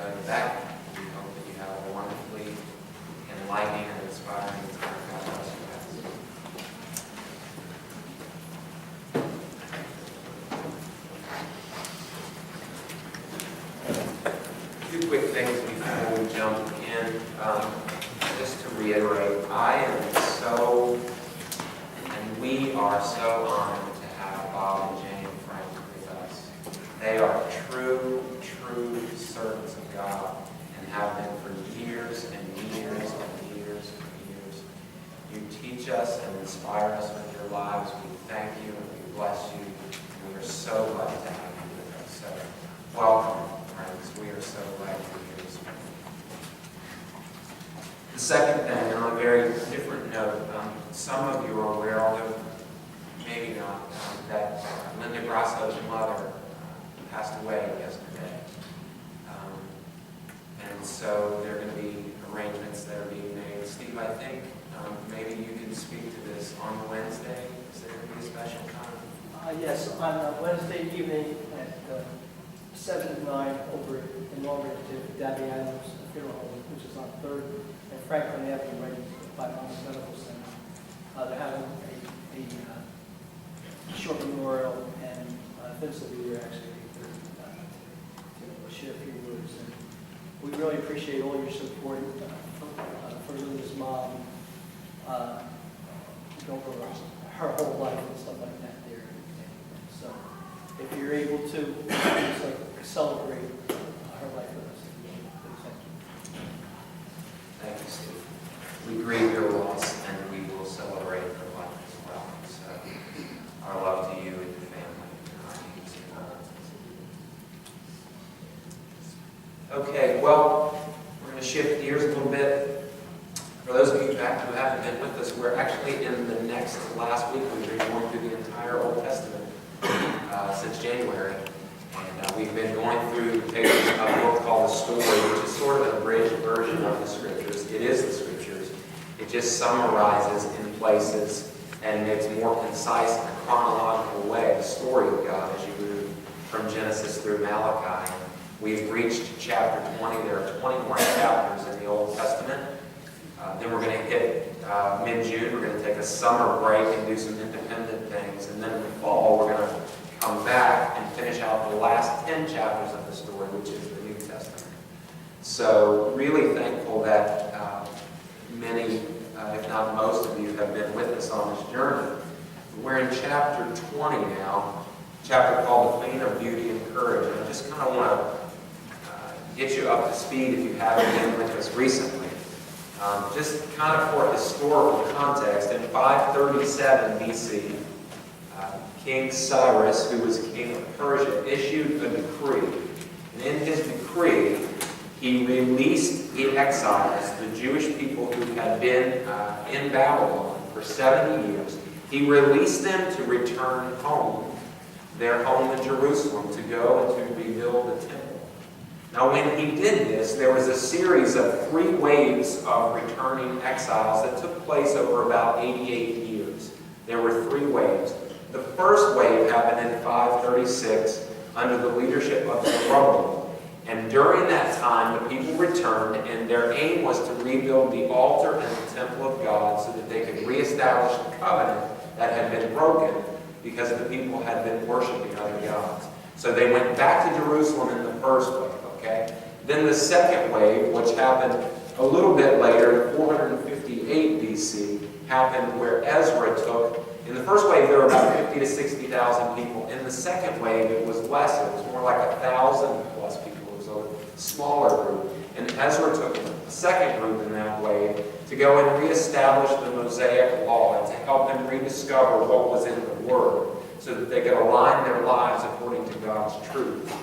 study back. We hope that you have a wonderfully enlightening and inspiring time. God bless you guys. Two quick things before we jump in. Just to reiterate, I am so, and we are so honored to have Bob and Jane Frank with us. They are true servants of God and have been for years and years and years and years. You teach us and inspire us with your lives. We thank you and we bless you. And we are so glad to have you with us. So, welcome, friends. We are so glad you're here this morning. The second thing, on a very different note, some of you are aware, although maybe not, that Linda Grasso's mother passed away yesterday. And so there are going to be arrangements that are being made. Steve, I think maybe you can speak to this on Wednesday. Is there going to be a special time? Yes, on Wednesday evening at 7 to 9 over in Norway to Dabby Adams Funeral Home, which is on 3rd and Franklin Avenue, right by Mount Medical Center. They're having a short memorial, and Vince will be there actually to share a few words. And we really appreciate all your support for Linda's mom, over her whole life and stuff like that there. And so if you're able to, just like celebrate her life with us. Thank you, Steve. We grieve your loss, and we will celebrate her life as well. So, our love to you and your family. Okay, well, we're going to shift gears a little bit. For those of you who haven't been with us, we're actually in the last week. We've been going through the entire Old Testament since January. And we've been going through pages of a book called The Story, which is sort of an abridged version of the Scriptures. It is the Scriptures. It just summarizes in places and makes more concise in a chronological way the story of God as you move from Genesis through Malachi. We've reached chapter 20. There are 21 chapters in the Old Testament. Then we're going to hit mid-June. We're going to take a summer break and do some independent things. And then in the fall, we're going to come back and finish out the last 10 chapters of the story, which is the New Testament. So really thankful that many, if not most of you, have been with us on this journey. We're in chapter 20 now, a chapter called The Queen of Beauty and Courage. And I just kind of want to get you up to speed if you haven't been with us recently. Just kind of for historical context, in 537 BC, King Cyrus, who was king of Persia, issued a decree. And in his decree, he released the exiles, the Jewish people who had been in Babylon for 70 years. He released them to return home, their home in Jerusalem, to go and to rebuild the temple. Now, when he did this, there was a series of 3 waves of returning exiles that took place over about 88 years. There were 3 waves. The first wave happened in 536 under the leadership of Zerubbabel. And during that time, the people returned, and their aim was to rebuild the altar and the temple of God so that they could reestablish the covenant that had been broken because the people had been worshiping other gods. So they went back to Jerusalem in the first wave. Okay? Then the second wave, which happened a little bit later, 458 BC, happened where Ezra took. In the first wave, there were about 50 to 60,000 people. In the second wave, it was less. It was more like 1,000 plus people. It was a smaller group. And Ezra took the second group in that wave to go and reestablish the Mosaic law and to help them rediscover what was in the Word so that they could align their lives according to God's truth.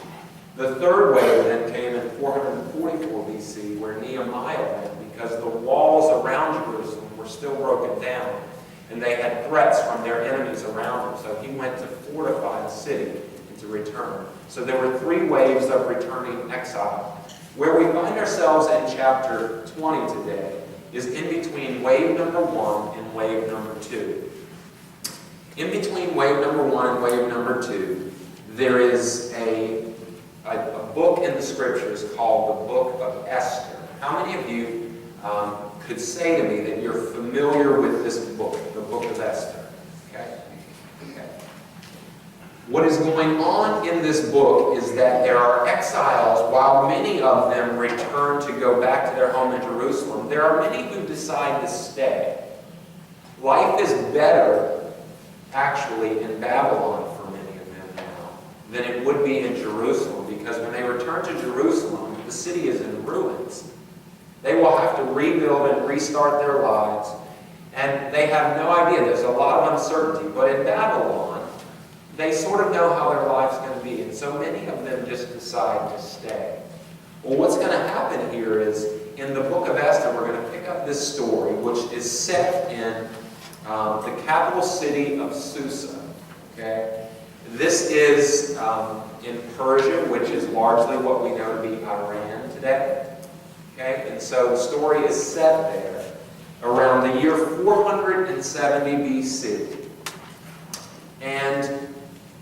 The third wave then came in 444 BC, where Nehemiah went because the walls around Jerusalem were still broken down, and they had threats from their enemies around them. So he went to fortify the city and to return. So there were 3 waves of returning exile. Where we find ourselves in chapter 20 today is in between wave number 1 and wave number 2. In between wave number 1 and wave number 2, there is a a book in the Scriptures called the Book of Esther. How many of you could say to me that you're familiar with this book, the Book of Esther? Okay? Okay. What is going on in this book is that there are exiles. While many of them return to go back to their home in Jerusalem, there are many who decide to stay. Life is better, actually, in Babylon for many of them now than it would be in Jerusalem, because when they return to Jerusalem, the city is in ruins. They will have to rebuild and restart their lives, and they have no idea. There's a lot of uncertainty. But in Babylon, they sort of know how their life's going to be, and so many of them just decide to stay. Well, what's going to happen here is, in the Book of Esther, we're going to pick up this story, which is set in the capital city of Susa. Okay? This is in Persia, which is largely what we know to be Iran today. Okay? And so the story is set there around the year 470 BC. And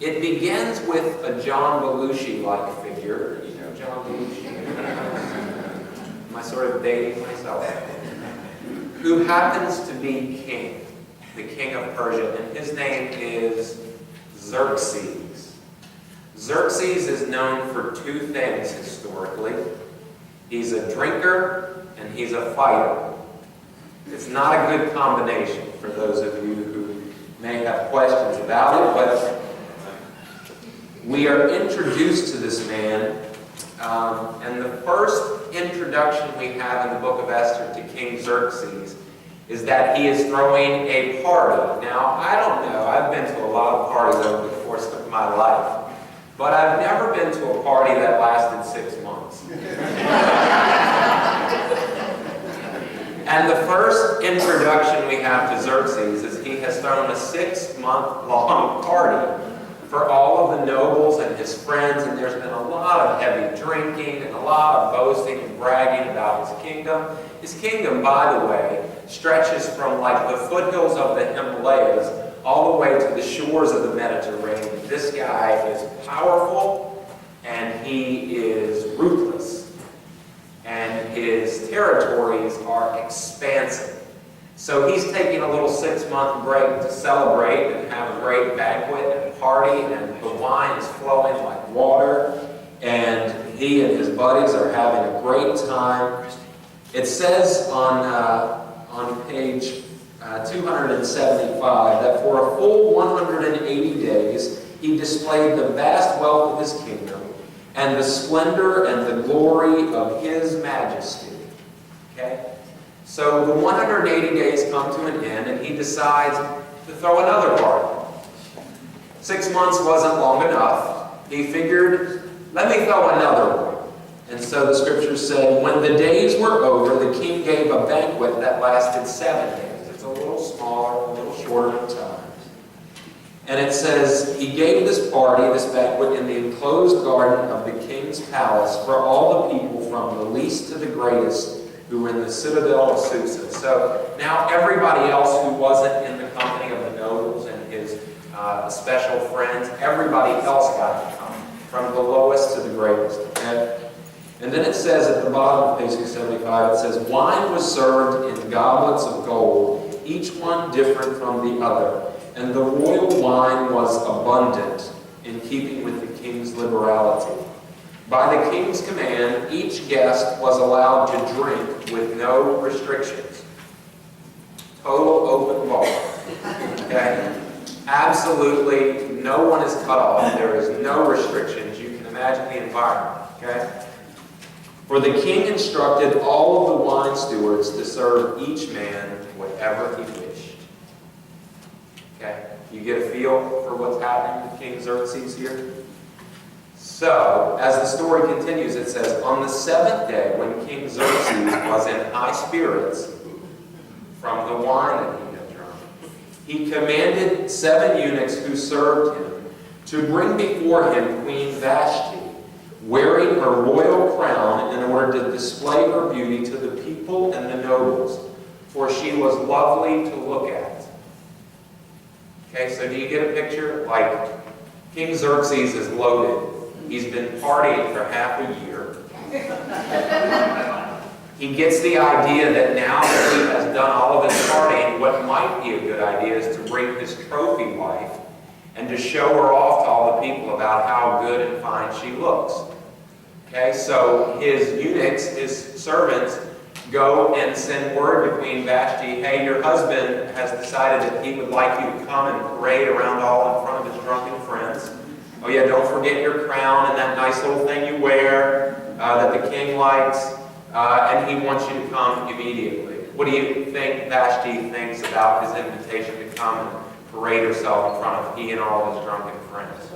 it begins with a John Belushi-like figure. You know John Belushi? Am I sort of dating myself? Who happens to be king, the king of Persia, and his name is Xerxes. Xerxes is known for two things historically. He's a drinker and he's a fighter. It's not a good combination for those of you who may have questions about it, but we are introduced to this man, and the first introduction we have in the Book of Esther to King Xerxes is that he is throwing a party. Now, I don't know, I've been to a lot of parties over the course of my life, but I've never been to a party that lasted 6 months. And the first introduction we have to Xerxes is he has thrown a 6-month-long party for all of the nobles and his friends, and there's been a lot of heavy drinking and a lot of boasting and bragging about his kingdom. His kingdom, by the way, stretches from like the foothills of the Himalayas all the way to the shores of the Mediterranean. This guy is powerful and he is ruthless, and his territories are expansive. So he's taking a little 6-month break to celebrate and have a great banquet and party, and the wine is flowing like water, and he and his buddies are having a great time. It says on page 275 that for a full 180 days he displayed the vast wealth of his kingdom and the splendor and the glory of his majesty. Okay? So the 180 days come to an end, and he decides to throw another party. 6 months wasn't long enough. He figured, let me throw another one. And so the scriptures say, when the days were over, the king gave a banquet that lasted 7 days. It's a little smaller, a little shorter in time. And it says, he gave this party, this banquet, in the enclosed garden of the king's palace for all the people from the least to the greatest who were in the citadel of Susa. So now everybody else who wasn't in the company of the nobles and his special friends, everybody else got to come, from the lowest to the greatest. Okay? And then it says at the bottom of page 275, it says, wine was served in goblets of gold, each one different from the other. And the royal wine was abundant, in keeping with the king's liberality. By the king's command, each guest was allowed to drink with no restrictions. Total open bar. Okay? Absolutely no one is cut off. There is no restrictions. You can imagine the environment. Okay? For the king instructed all of the wine stewards to serve each man whatever he wished. Okay? You get a feel for what's happening with King Xerxes here? So, as the story continues, it says, on the 7th day, when King Xerxes was in high spirits from the wine that he had drunk, he commanded 7 eunuchs who served him to bring before him Queen Vashti, wearing her royal crown in order to display her beauty to the people and the nobles, for she was lovely to look at. Okay, so do you get a picture? Like, King Xerxes is loaded. He's been partying for half a year. He gets the idea that now that he has done all of his partying, what might be a good idea is to bring his trophy wife and to show her off to all the people about how good and fine she looks. Okay, so his eunuchs, his servants, go and send word to Queen Vashti, hey, your husband has decided that he would like you to come and parade around all in front of his drunken friends. Oh yeah, don't forget your crown and that nice little thing you wear that the king likes, and he wants you to come immediately. What do you think Vashti thinks about his invitation to come and parade herself in front of he and all of his drunken friends?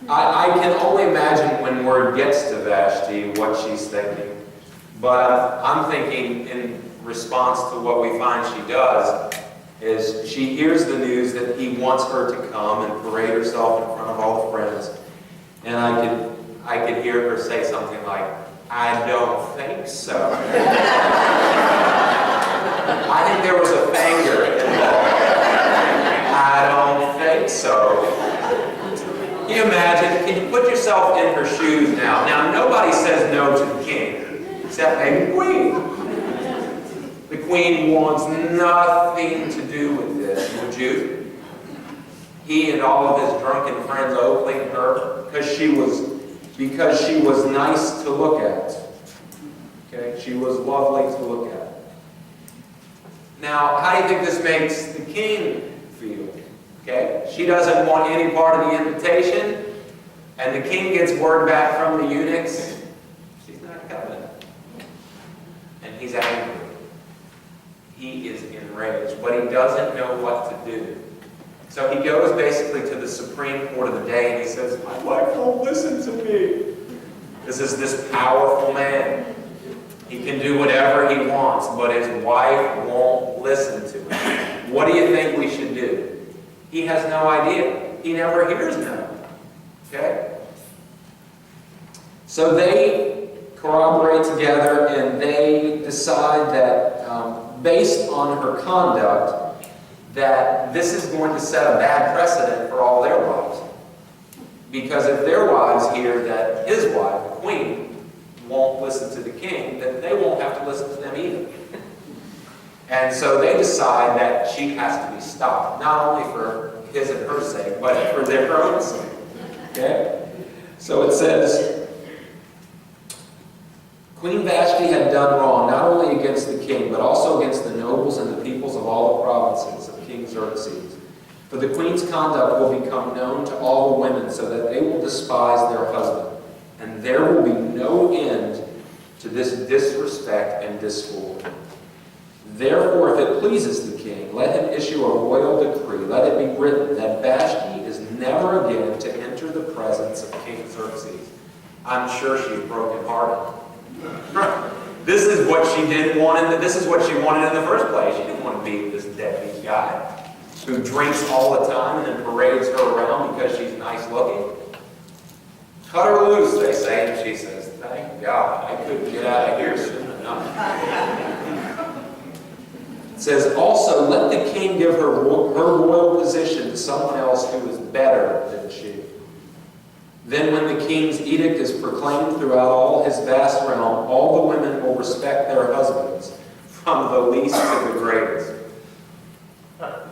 I can only imagine when word gets to Vashti what she's thinking. But I'm thinking in response to what we find she does is she hears the news that he wants her to come and parade herself in front of all the friends. And I could hear her say something like, I don't think so. I think there was a finger involved. I don't think so. Can you imagine? Can you put yourself in her shoes now? Now, nobody says no to the king. Except maybe the queen. The queen wants nothing to do with this, would you? He and all of his drunken friends ogling her because she was nice to look at. Okay, she was lovely to look at. Now, how do you think this makes the king feel? Okay, she doesn't want any part of the invitation, and the king gets word back from the eunuchs. She's not coming. And he's angry. He is enraged, but he doesn't know what to do. So he goes basically to the Supreme Court of the day and he says, my wife won't listen to me. This is this powerful man. He can do whatever he wants, but his wife won't listen to him. What do you think we should do? He has no idea. He never hears no. Okay? So they corroborate together and they decide that based on her conduct that this is going to set a bad precedent for all their wives. Because if their wives hear that his wife, the queen, won't listen to the king, then they won't have to listen to them either. And so they decide that she has to be stopped, not only for his and her sake, but for their own sake. Okay? So it says, Queen Vashti had done wrong, not only against the king, but also against the nobles and the peoples of all the provinces of King Xerxes. For the queen's conduct will become known to all the women, so that they will despise their husband. And there will be no end to this disrespect and discord. Therefore, if it pleases the king, let him issue a royal decree. Let it be written that Vashti is never again to enter the presence of King Xerxes. I'm sure she's brokenhearted. This is what she didn't want. This is what she wanted in the first place. She didn't want to be with this deadbeat guy who drinks all the time and then parades her around because she's nice looking. Cut her loose, they say, and she says, thank God, I couldn't get out of here soon enough. It says, also, let the king give her royal position to someone else who is better than she. Then when the king's edict is proclaimed throughout all his vast realm, all the women will respect their husbands, from the least to the greatest.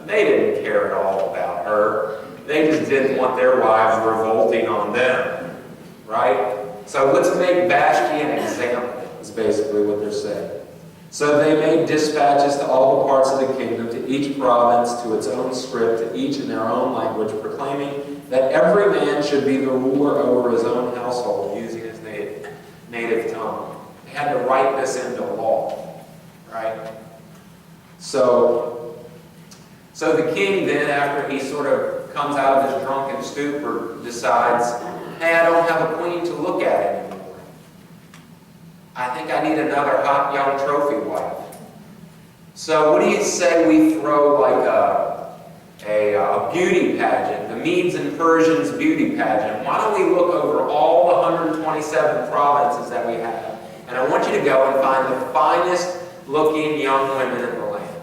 They didn't care at all about her. They just didn't want their wives revolting on them. Right? So let's make Vashti an example, is basically what they're saying. So they made dispatches to all the parts of the kingdom, to each province, to its own script, to each in their own language, proclaiming that every man should be the ruler over his own household, using his native tongue. They had to write this into law. Right? So the king then, after he sort of comes out of his drunken stupor, decides, hey, I don't have a queen to look at anymore. I think I need another hot young trophy wife. So what do you say we throw like a beauty pageant, the Medes and Persians beauty pageant? Why don't we look over all the 127 provinces that we have, and I want you to go and find the finest looking young women in the land.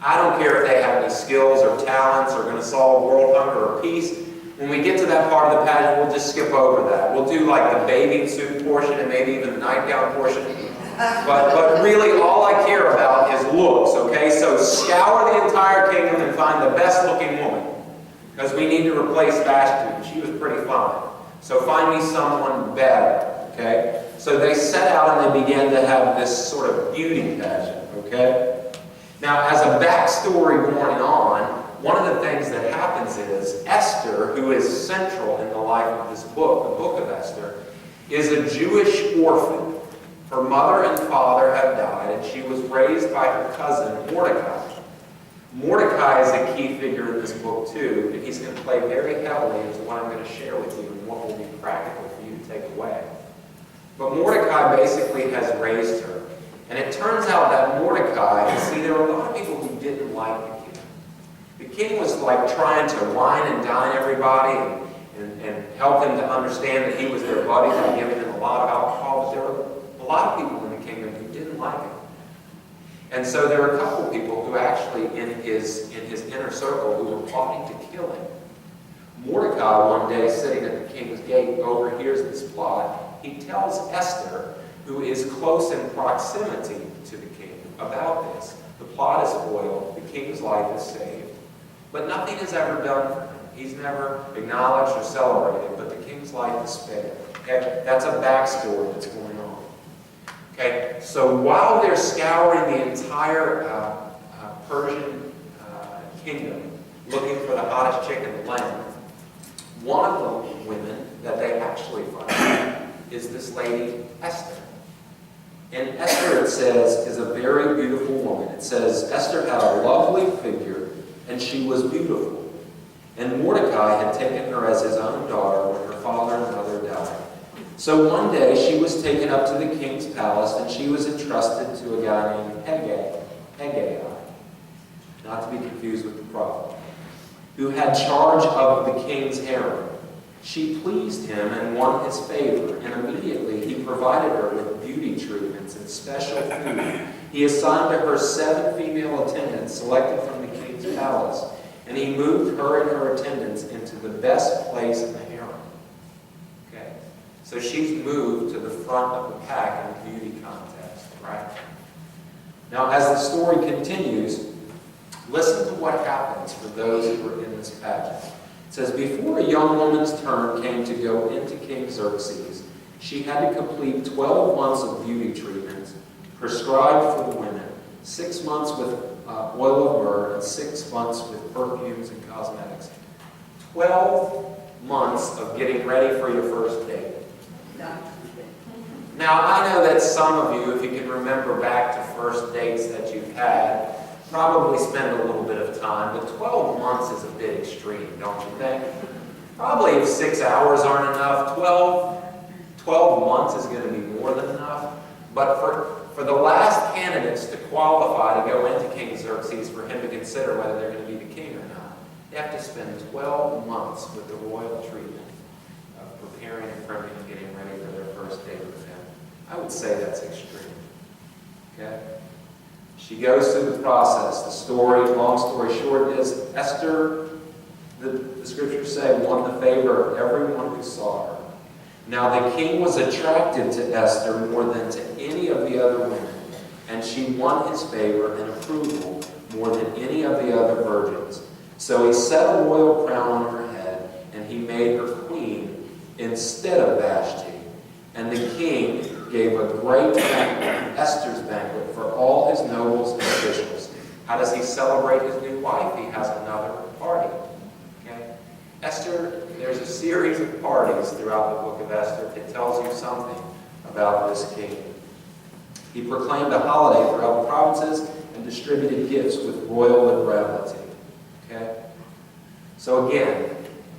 I don't care if they have any skills or talents or going to solve world hunger or peace. when we get to that part of the passage, we'll just skip over that. We'll do like the bathing suit portion and maybe even the nightgown portion. But really all I care about is looks, okay? So scour the entire kingdom and find the best looking woman. Because we need to replace Vashti. She was pretty fine. So find me someone better, okay? So they set out and they began to have this sort of beauty pageant, okay? Now, as a backstory going on, one of the things that happens is Esther, who is central in the life of this book, the Book of Esther, is a Jewish orphan. Her mother and father have died, and she was raised by her cousin, Mordecai. Mordecai is a key figure in this book, too, and he's going to play very heavily into what I'm going to share with you and what will be practical for you to take away. But Mordecai basically has raised her. And it turns out that Mordecai, see, there were a lot of people who didn't like the king. The king was like trying to wine and dine everybody and help them to understand that he was their buddy by giving them a lot of alcohol. But there were a lot of people in the kingdom who didn't like him. And so there were a couple people who actually, in his inner circle, who were plotting to kill him. Mordecai, one day, sitting at the king's gate, overhears this plot. He tells Esther, who is close in proximity to the king, about this. The plot is foiled. The king's life is saved. But nothing is ever done for him. He's never acknowledged or celebrated, but the king's life is spared. Okay? That's a backstory that's going on. Okay? So while they're scouring the entire Persian kingdom, looking for the hottest chick in the land, one of the women that they actually find is this lady, Esther. And Esther, it says, is a very beautiful woman. It says, Esther had a lovely figure, and she was beautiful. And Mordecai had taken her as his own daughter when her father and mother died. So one day she was taken up to the king's palace, and she was entrusted to a guy named Hegai, not to be confused with the prophet, who had charge of the king's harem. She pleased him and won his favor, and immediately he provided her with beauty treatments and special food. He assigned to her 7 female attendants selected from the king's palace, and he moved her and her attendants into the best place in the harem. Okay? So she's moved to the front of the pack in the beauty contest, right? Now, as the story continues, listen to what happens for those who were in this pageant. It says, before a young woman's turn came to go into King Xerxes, she had to complete 12 months of beauty treatments prescribed for the women, 6 months with oil of myrrh, and 6 months with perfumes and cosmetics. 12 months of getting ready for your first date. Now, I know that some of you, if you can remember back to first dates that you've had, probably spend a little bit of time, but 12 months is a bit extreme, don't you think? Probably if 6 hours aren't enough, 12 months is going to be more than enough. But for the last candidates to qualify to go into King Xerxes, for him to consider whether they're going to be the king or not, they have to spend 12 months with the royal treatment of preparing and prepping and getting ready for their first date with him. I would say that's extreme. Okay? She goes through the process. The story, long story short, is Esther, the scriptures say, won the favor of everyone who saw her. Now the king was attracted to Esther more than to any of the other women, and she won his favor and approval more than any of the other virgins. So he set a royal crown on her head, and he made her queen instead of Vashti. And the king gave a great banquet, Esther's banquet, for all his nobles and officials. How does he celebrate his new wife? He has another party. Okay? Esther, there's a series of parties throughout the Book of Esther that tells you something about this king. He proclaimed a holiday throughout the provinces and distributed gifts with royal liberality. Okay? So again,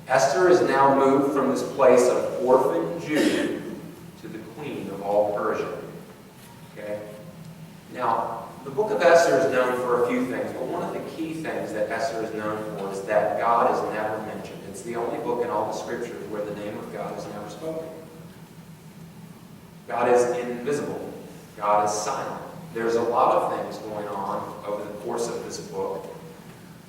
Esther is now moved from this place of orphan Jew to the queen of all Persia. Okay? Now, the Book of Esther is known for a few things, but one of the key things that Esther is known for is that God is never mentioned. It's the only book in all the scriptures where the name of God is never spoken. God is invisible. God is silent. There's a lot of things going on over the course of this book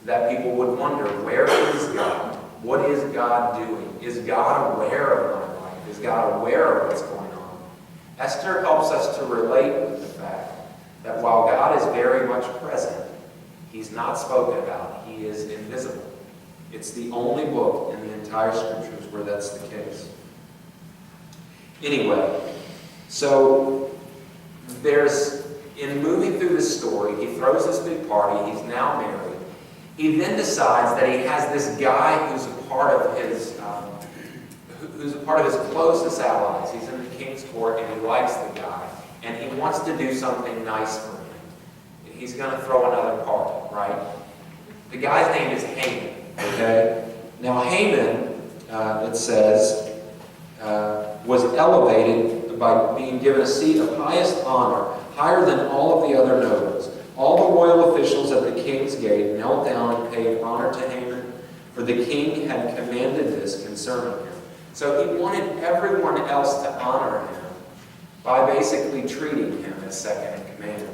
that people would wonder, where is God? What is God doing? Is God aware of my life? Is God aware of what's going on? Esther helps us to relate with the fact that while God is very much present, he's not spoken about. He is invisible. It's the only book in the entire scriptures where that's the case. Anyway, so in moving through this story, he throws this big party. He's now married. He then decides that he has this guy who's a part of his closest allies. He's in the king's court, and he likes the guy, and he wants to do something nice for him. He's going to throw another party, right? The guy's name is Haman. Okay. Now Haman, it says, was elevated by being given a seat of highest honor, higher than all of the other nobles. All the royal officials at the king's gate knelt down and paid honor to Haman, for the king had commanded this concerning him. So he wanted everyone else to honor him by basically treating him as second in command.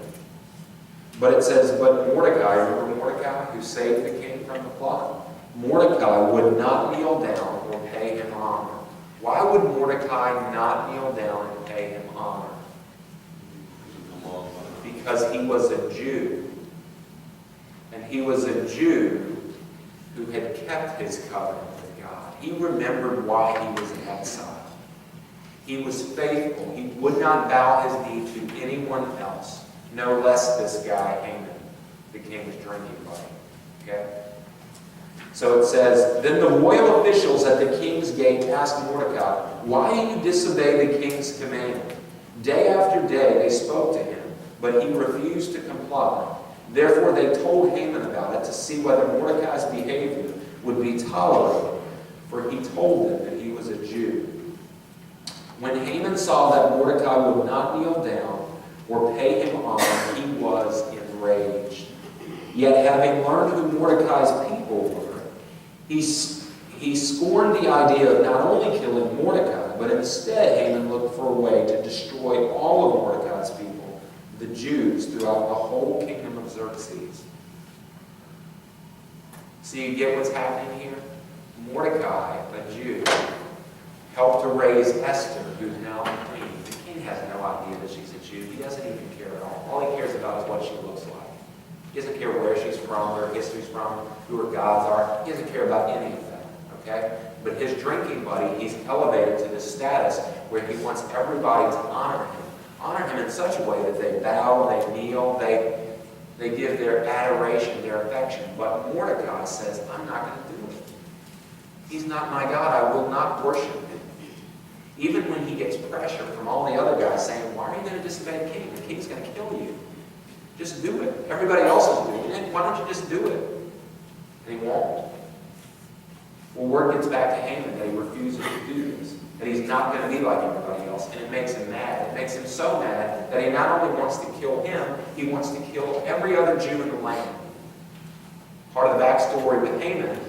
But it says, but Mordecai, remember Mordecai who saved the king from the plot? Mordecai would not kneel down or pay him honor. Why would Mordecai not kneel down and pay him honor? Because he was a Jew. And he was a Jew who had kept his covenant with God. He remembered why he was in exile. He was faithful. He would not bow his knee to anyone else, no less this guy Haman, the king's drinking buddy. Okay? So it says, then the royal officials at the king's gate asked Mordecai, why do you disobey the king's command? Day after day they spoke to him, but he refused to comply. Therefore they told Haman about it to see whether Mordecai's behavior would be tolerated, for he told them that he was a Jew. When Haman saw that Mordecai would not kneel down or pay him honor, he was enraged. Yet having learned who Mordecai's people were, he scorned the idea of not only killing Mordecai, but instead Haman looked for a way to destroy all of Mordecai's people, the Jews, throughout the whole kingdom of Xerxes. So you get what's happening here? Mordecai, a Jew, helped to raise Esther, who's now the queen. The king has no idea that she's a Jew. He doesn't even care at all. All he cares about is what she looks like. He doesn't care where she's from, where her history's from, who her gods are. He doesn't care about any of that, okay? But his drinking buddy, he's elevated to this status where he wants everybody to honor him. Honor him in such a way that they bow, they kneel, they give their adoration, their affection. But Mordecai says, I'm not going to do it. He's not my God. I will not worship him. Even when he gets pressure from all the other guys saying, why are you going to disobey the king? The king's going to kill you. Just do it. Everybody else is doing it. Why don't you just do it? And he won't. Well, word gets back to Haman that he refuses to do this. That he's not going to be like everybody else. And it makes him mad. It makes him so mad that he not only wants to kill him, he wants to kill every other Jew in the land. Part of the backstory with Haman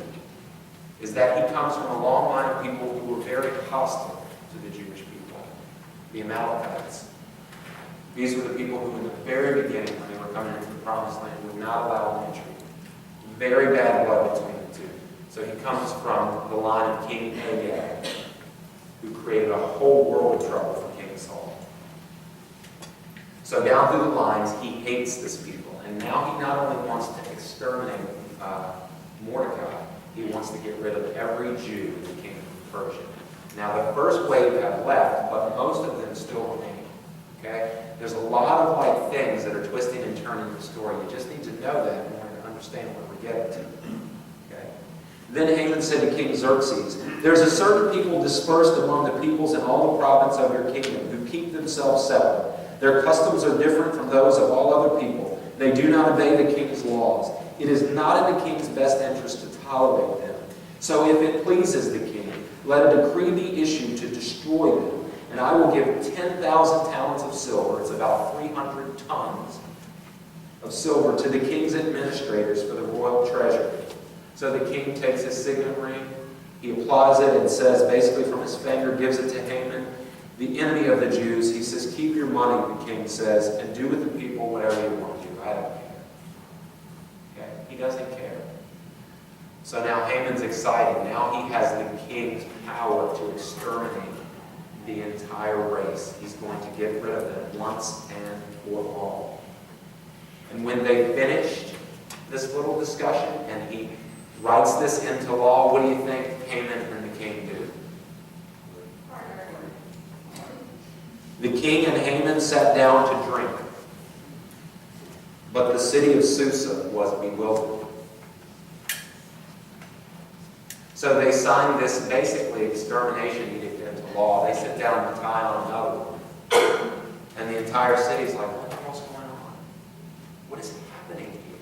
is that he comes from a long line of people who were very hostile to the Jewish people. The Amalekites. These were the people who in the very beginning, when they were coming into the promised land, would not allow them entry. Very bad blood between the two. So he comes from the line of King Agag, who created a whole world of trouble for King Saul. So down through the lines, he hates this people. And now he not only wants to exterminate Mordecai, he wants to get rid of every Jew in the kingdom of Persia. Now the first wave have left, but most of them still remain. Okay? There's a lot of things that are twisting and turning the story. You just need to know that in order to understand what we're getting to. Okay? Then Haman said to King Xerxes, there's a certain people dispersed among the peoples in all the province of your kingdom who keep themselves separate. Their customs are different from those of all other people. They do not obey the king's laws. It is not in the king's best interest to tolerate them. So if it pleases the king, let a decree be issued to destroy them. And I will give 10,000 talents of silver, it's about 300 tons of silver, to the king's administrators for the royal treasury. So the king takes his signet ring, he applies it and says, basically from his finger, gives it to Haman, the enemy of the Jews. He says, keep your money, the king says, and do with the people whatever you want to do. I don't care. Okay? He doesn't care. So now Haman's excited. Now he has the king's power to exterminate the entire race. He's going to get rid of them once and for all. And when they finished this little discussion and he writes this into law, what do you think Haman and the king do? The king and Haman sat down to drink, but the city of Susa was bewildered. So they signed this basically extermination edict into law. They sit down and tie on another one. And the entire city's like, what the hell's going on? What is happening here?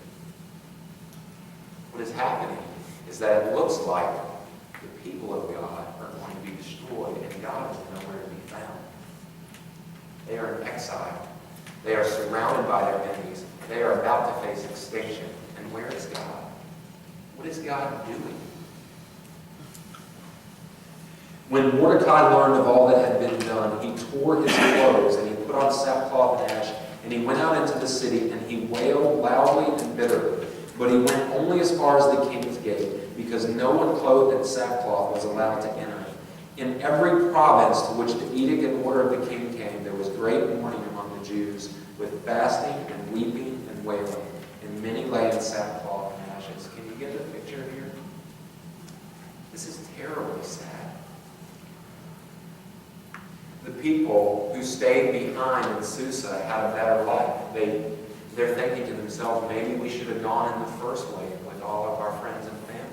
What is happening is that it looks like the people of God are going to be destroyed and God is nowhere to be found. They are in exile. They are surrounded by their enemies. They are about to face extinction. And where is God? What is God doing? When Mordecai learned of all that had been done, he tore his clothes and he put on sackcloth and ash, and he went out into the city and he wailed loudly and bitterly. But he went only as far as the king's gate, because no one clothed in sackcloth was allowed to enter. In every province to which the edict and order of the king came, there was great mourning among the Jews, with fasting and weeping and wailing, and many lay in sackcloth and ashes. Can you get the picture here? This is terribly sad. The people who stayed behind in Susa had a better life. They're thinking to themselves, maybe we should have gone in the first wave with all of our friends and family.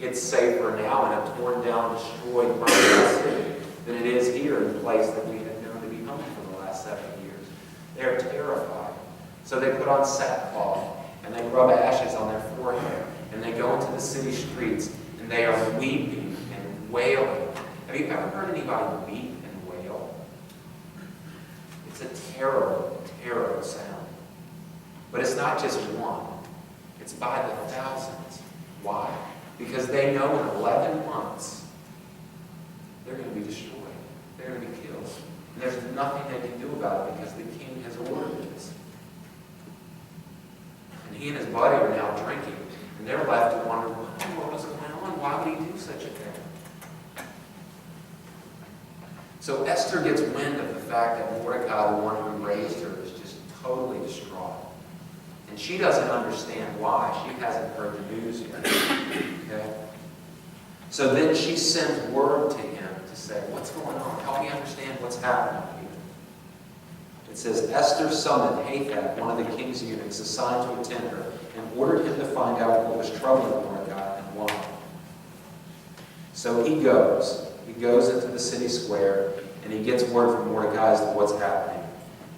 It's safer now in a torn down, destroyed, burned city than it is here in the place that we had known to be home for the last 7 years. They're terrified. So they put on sackcloth and they rub ashes on their forehead and they go into the city streets and they are weeping and wailing. Have you ever heard anybody weep? It's a terrible, terrible sound. But it's not just one. It's by the thousands. Why? Because they know in 11 months they're going to be destroyed. They're going to be killed. And there's nothing they can do about it because the king has ordered this. And he and his buddy are now drinking. And they're left to wonder, what in the world is going on? Why would he do such a thing? So Esther gets wind of the fact that Mordecai, the one who raised her, is just totally distraught. And she doesn't understand why. She hasn't heard the news yet. Okay? So then she sends word to him to say, what's going on? Help me understand what's happening here. It says, Esther summoned Hathach, one of the king's eunuchs assigned to attend her, and ordered him to find out what was troubling Mordecai and why. So he goes. He goes into the city square, and he gets word from Mordecai as to what's happening.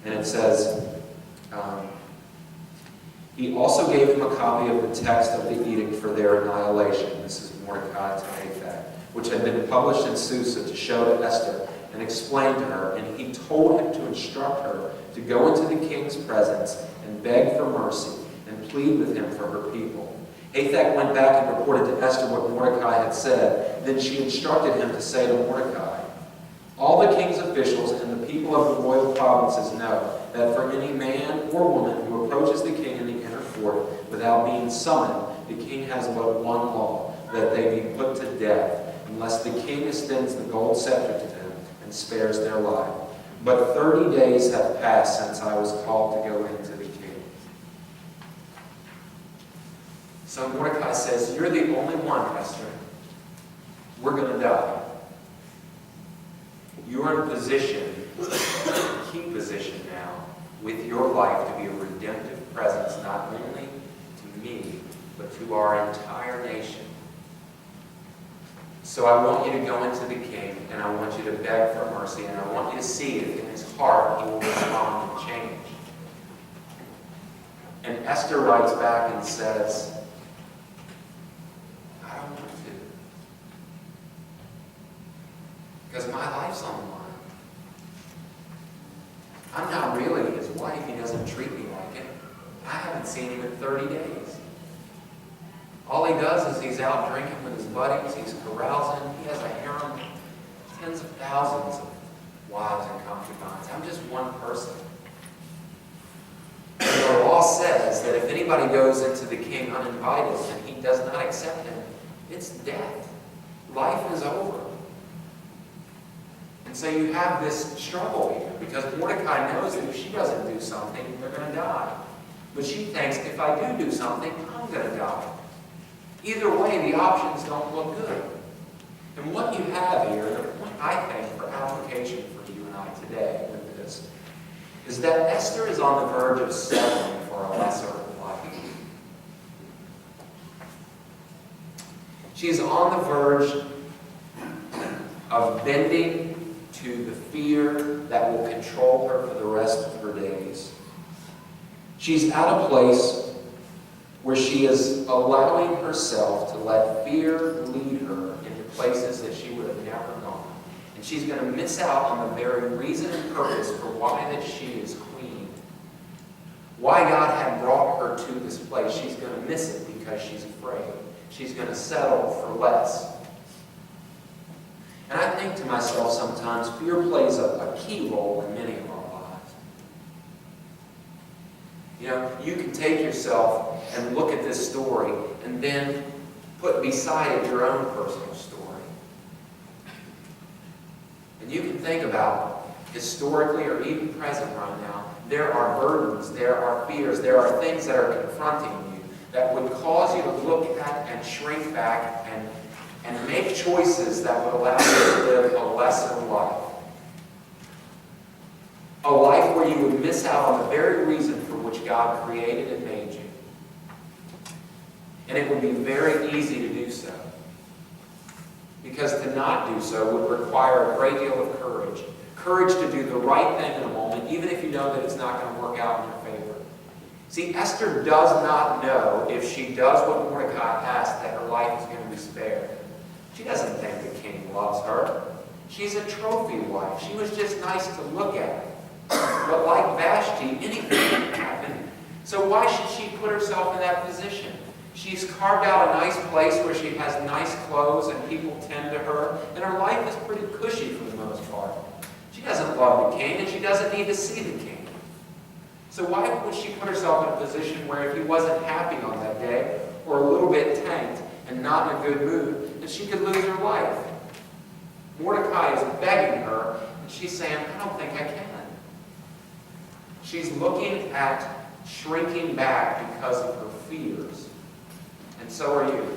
And it says, he also gave him a copy of the text of the edict for their annihilation. This is Mordecai to Hathach, which had been published in Susa to show to Esther and explain to her. And he told him to instruct her to go into the king's presence and beg for mercy and plead with him for her people. Hathach went back and reported to Esther what Mordecai had said. Then she instructed him to say to Mordecai, all the king's officials and the people of the royal provinces know that for any man or woman who approaches the king in the inner court without being summoned, the king has but one law, that they be put to death, unless the king extends the gold scepter to them and spares their life. But 30 days have passed since I was called to go into the king. So Mordecai says, you're the only one, Esther. We're going to die. You're in position, a key position now, with your life to be a redemptive presence, not only to me, but to our entire nation. So I want you to go into the king, and I want you to beg for mercy, and I want you to see if in his heart he will respond and change. And Esther writes back and says, I don't want to. Because my life's on the line. I'm not really his wife. He doesn't treat me like it. I haven't seen him in 30 days. All he does is he's out drinking with his buddies. He's carousing. He has a harem, tens of thousands of wives and concubines. I'm just one person. And the law says that if anybody goes into the king uninvited and he does not accept him, it's death. Life is over. And so you have this struggle here, because Mordecai knows that if she doesn't do something, they're going to die. But she thinks, if I do something, I'm going to die. Either way, the options don't look good. And what you have here, the point I think for application for you and I today with this, is that Esther is on the verge of settling for a lesser life. She's on the verge of bending to the fear that will control her for the rest of her days. She's at a place where she is allowing herself to let fear lead her into places that she would have never gone. And she's going to miss out on the very reason and purpose for why that she is queen. Why God had brought her to this place. She's going to miss it because she's afraid. She's going to settle for less. And I think to myself sometimes, fear plays a key role in many of our lives. You know, you can take yourself and look at this story and then put beside it your own personal story. And you can think about, historically or even present right now, there are burdens, there are fears, there are things that are confronting you that would cause you to look at and shrink back and make choices that would allow you to live a lesser life. A life where you would miss out on the very reason for which God created and made you. And it would be very easy to do so. Because to not do so would require a great deal of courage. Courage to do the right thing in a moment, even if you know that it's not going to work out in your favor. See, Esther does not know, if she does what Mordecai asked, that her life is going to be spared. She doesn't think the king loves her. She's a trophy wife. She was just nice to look at. But like Vashti, anything can happen. So why should she put herself in that position? She's carved out a nice place where she has nice clothes and people tend to her, and her life is pretty cushy for the most part. She doesn't love the king, and she doesn't need to see the king. So why would she put herself in a position where if he wasn't happy on that day, or a little bit tanked and not in a good mood, that she could lose her life? Mordecai is begging her, and she's saying, I don't think I can. She's looking at shrinking back because of her fears. And so are you.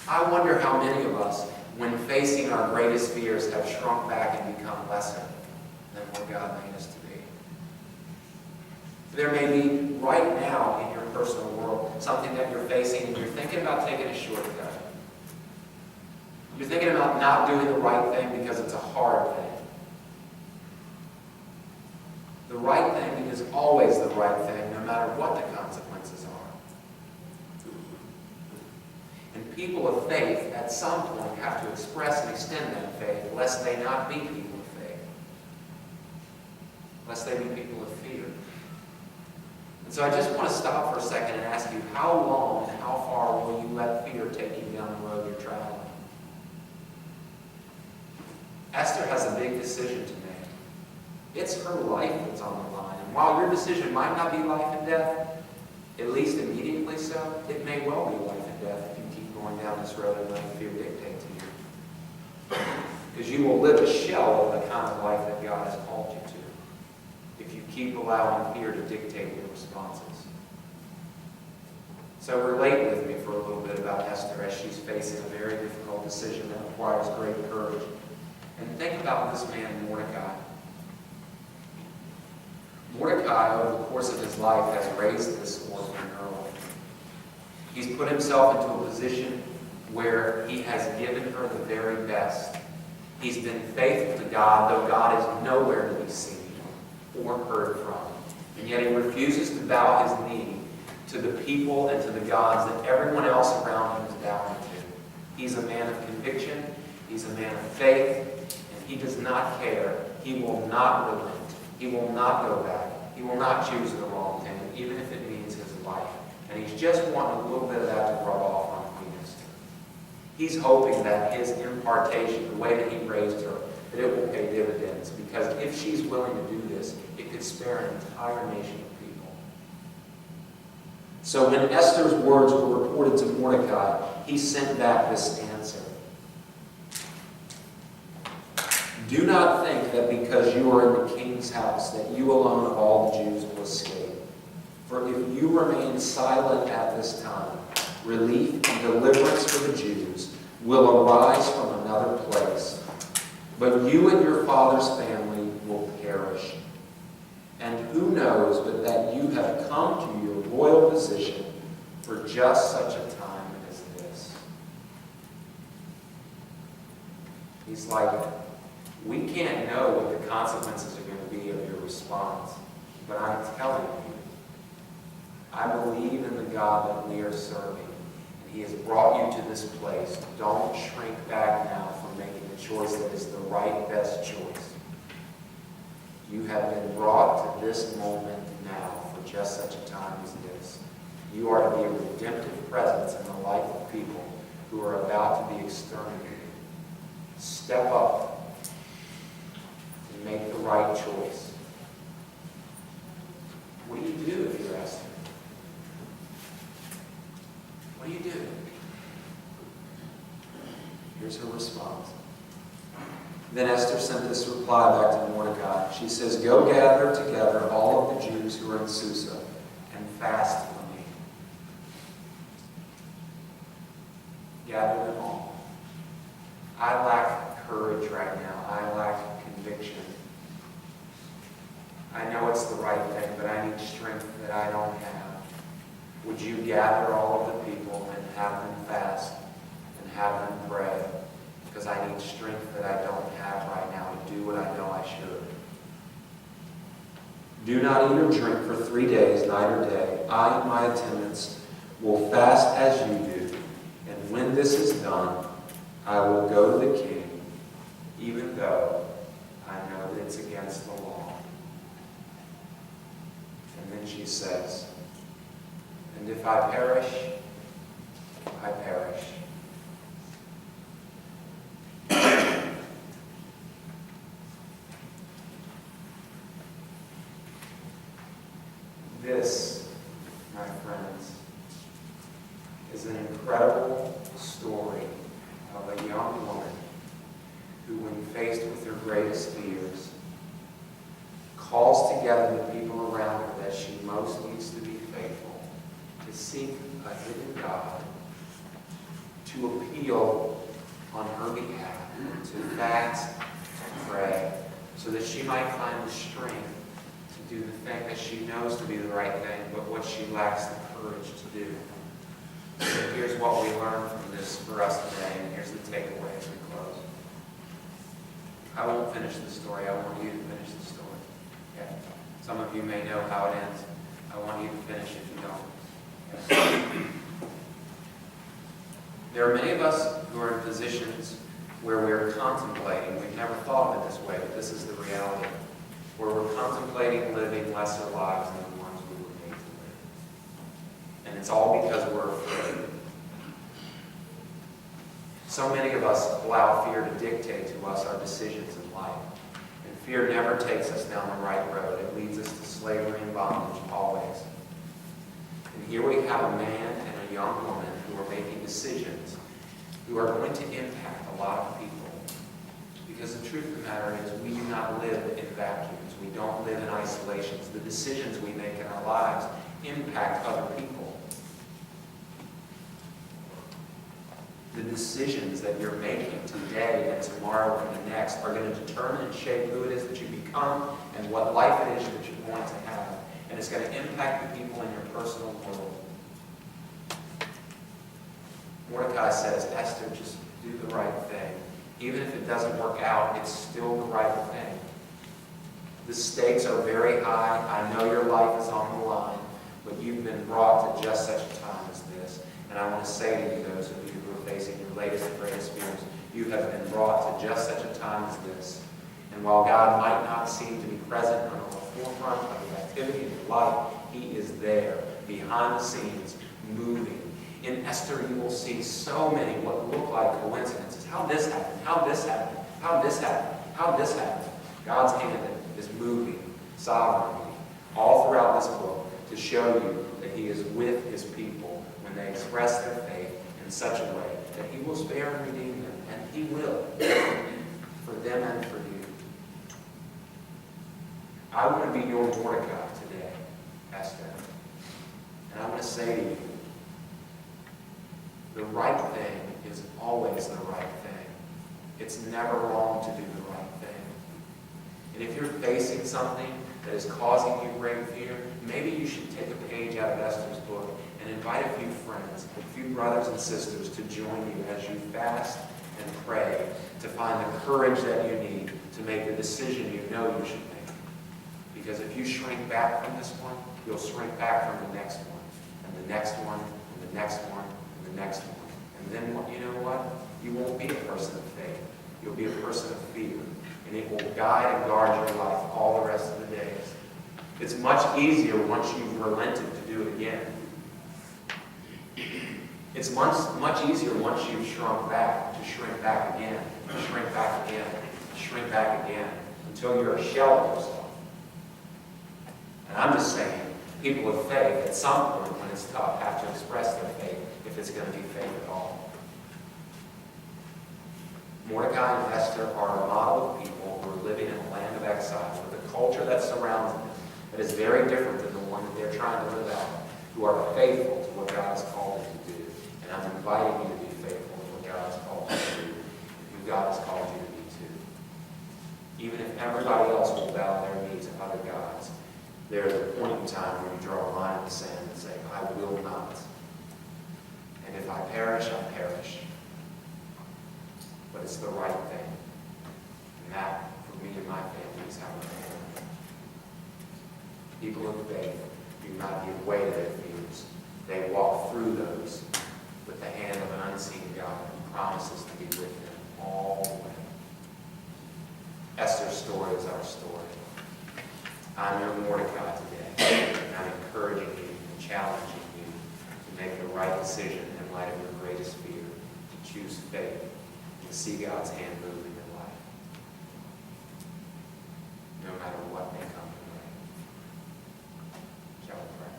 I wonder how many of us, when facing our greatest fears, have shrunk back and become lesser than what God made us to be. There may be right now in your personal world something that you're facing and you're thinking about taking a shortcut. You're thinking about not doing the right thing because it's a hard thing. The right thing is always the right thing, no matter what the consequences are. And people of faith, at some point, have to express and extend that faith, lest they not be people of faith. Lest they be people of fear. And so I just want to stop for a second and ask you, how long and how far will you let fear take you down the road you're traveling? Esther has a big decision to make. It's her life that's on the line. And while your decision might not be life and death, at least immediately so, it may well be life and death if you keep going down this road and letting fear dictate to you. Because you will live a shell of the kind of life that God has called you to, if you keep allowing fear to dictate your responses. So relate with me for a little bit about Esther as she's facing a very difficult decision that requires great courage. And think about this man, Mordecai. Mordecai, over the course of his life, has raised this orphan girl. He's put himself into a position where he has given her the very best. He's been faithful to God, though God is nowhere to be seen or heard from. And yet he refuses to bow his knee to the people and to the gods that everyone else around him is bowing to. He's a man of conviction. He's a man of faith. And he does not care. He will not relent. He will not go back. He will not choose the wrong thing, even if it means his life. And he's just wanting a little bit of that to rub off on Queen Esther. He's hoping that his impartation, the way that he raised her, that it will pay dividends. Because if she's willing to do this, it could spare an entire nation of people. So when Esther's words were reported to Mordecai, he sent back this answer. Do not think that because you are in the king's house that you alone of all the Jews will escape. For if you remain silent at this time, relief and deliverance for the Jews will arise from another place. But you and your father's family will perish. And who knows but that you have come to your royal position for just such a time as this. He's like, we can't know what the consequences are going to be of your response, but I'm telling you, I believe in the God that we are serving, and He has brought you to this place. Don't shrink back now from making a choice that is the right, best choice. You have been brought to this moment now for just such a time as this. You are to be a redemptive presence in the life of people who are about to be exterminated. Step up and make the right choice. What do you do if you're Esther? What do you do? Here's her response. Then Esther sent this reply back to Mordecai. She says, go gather together all of the Jews who are in Susa and fast for me. Gather them all. I lack courage right now. I lack conviction. I know it's the right thing, but I need strength that I don't have. Would you gather all of the people and have them fast and have them pray? Because I need strength that I don't have right now to do what I know I should. Do not eat or drink for 3 days, night or day. I and my attendants will fast as you do. And when this is done, I will go to the king, even though I know that it's against the law. And then she says, and if I perish, I perish. This, my friends, is an incredible story of a young woman who, when faced with her greatest fears, calls together the people around her that she most needs to be faithful, to seek a hidden God, to appeal on her behalf, to fast, to pray, so that she might find the strength to do the thing that she knows to be the right thing, but what she lacks the courage to do. So here's what we learn from this for us today, and here's the takeaway as we close. I won't finish the story. I want you to finish the story. Okay? Some of you may know how it ends. I want you to finish if you don't. Okay? There are many of us who are in positions where we're contemplating. We've never thought of it this way, but this is the reality. Where we're contemplating living lesser lives than the ones we were made to live. And it's all because we're afraid. So many of us allow fear to dictate to us our decisions in life. And fear never takes us down the right road. It leads us to slavery and bondage, always. And here we have a man and a young woman who are making decisions who are going to impact a lot of people. Because the truth of the matter is, we do not live in vacuums. We don't live in isolations. The decisions we make in our lives impact other people. The decisions that you're making today and tomorrow and the next are going to determine and shape who it is that you become and what life it is that you're going to have. And it's going to impact the people in your personal world. Mordecai says, Esther, just do the right thing. Even if it doesn't work out, it's still the right thing. The stakes are very high. I know your life is on the line, but you've been brought to just such a time as this. And I want to say to you, those of you who are facing your latest and greatest fears, you have been brought to just such a time as this. And while God might not seem to be present on the forefront of the activity of your life, He is there, behind the scenes, moving. In Esther, you will see so many what look like coincidences. How this happened, how this happened, how this happened, how this happened. God's hand is moving sovereignly all throughout this book to show you that he is with his people when they express their faith in such a way that he will spare and redeem them, and he will, for them and for you. I want to be your Mordecai today, Esther. And I want to say to you, the right thing is always the right thing. It's never wrong to do the right thing. And if you're facing something that is causing you great fear, maybe you should take a page out of Esther's book and invite a few friends, a few brothers and sisters to join you as you fast and pray to find the courage that you need to make the decision you know you should make. Because if you shrink back from this one, you'll shrink back from the next one, and the next one, and the next one, and the next one. And then, you know what? You won't be a person of faith. You'll be a person of fear. And it will guide and guard your life all the rest of the days. It's much easier once you've relented to do it again. It's much easier once you've shrunk back to shrink back again, shrink back again, shrink back again, until you're a shell of yourself. And I'm just saying, people of faith, at some point when it's tough, have to express their faith if it's going to be faith at all. Mordecai and Esther are a model of people who are living in a land of exile with a culture that surrounds them that is very different than the one that they're trying to live out, who are faithful to what God has called them to do. And I'm inviting you to be faithful to what God has called you to do, who God has called you to be too. Even if everybody else will bow their knee to other gods, there is a point in time where you draw a line in the sand and say, I will not. And if I perish, I perish. But it's the right thing. And that, for me and my family, is how we handle it. People of faith do not give way to their fears. They walk through those with the hand of an unseen God who promises to be with them all the way. Esther's story is our story. I'm your Mordecai today, and I'm encouraging you and challenging you to make the right decision in light of your greatest fear, to choose faith, and to see God's hand move in your life, no matter what may come your way. Shall we pray?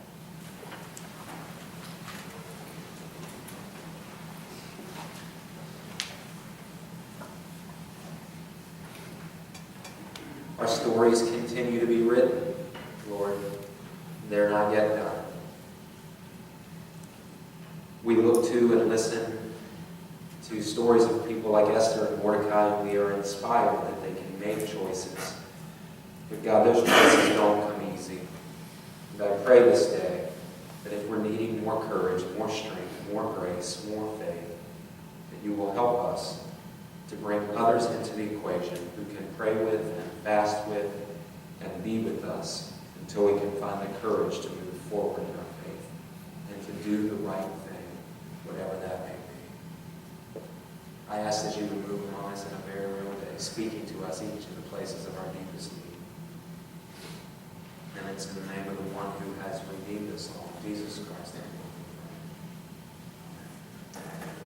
Our stories continue to be written, Lord. They're not yet done. We look to and listen to stories of people like Esther and Mordecai, and we are inspired that they can make choices. But God, those choices don't come easy. And I pray this day that if we're needing more courage, more strength, more grace, more faith, that you will help us to bring others into the equation who can pray with and fast with and be with us until we can find the courage to move forward in our faith and to do the right thing, whatever that may be. I ask that you would move among us in a very real day, speaking to us each in the places of our deepest need. And it's in the name of the one who has redeemed us all, Jesus Christ, our Lord.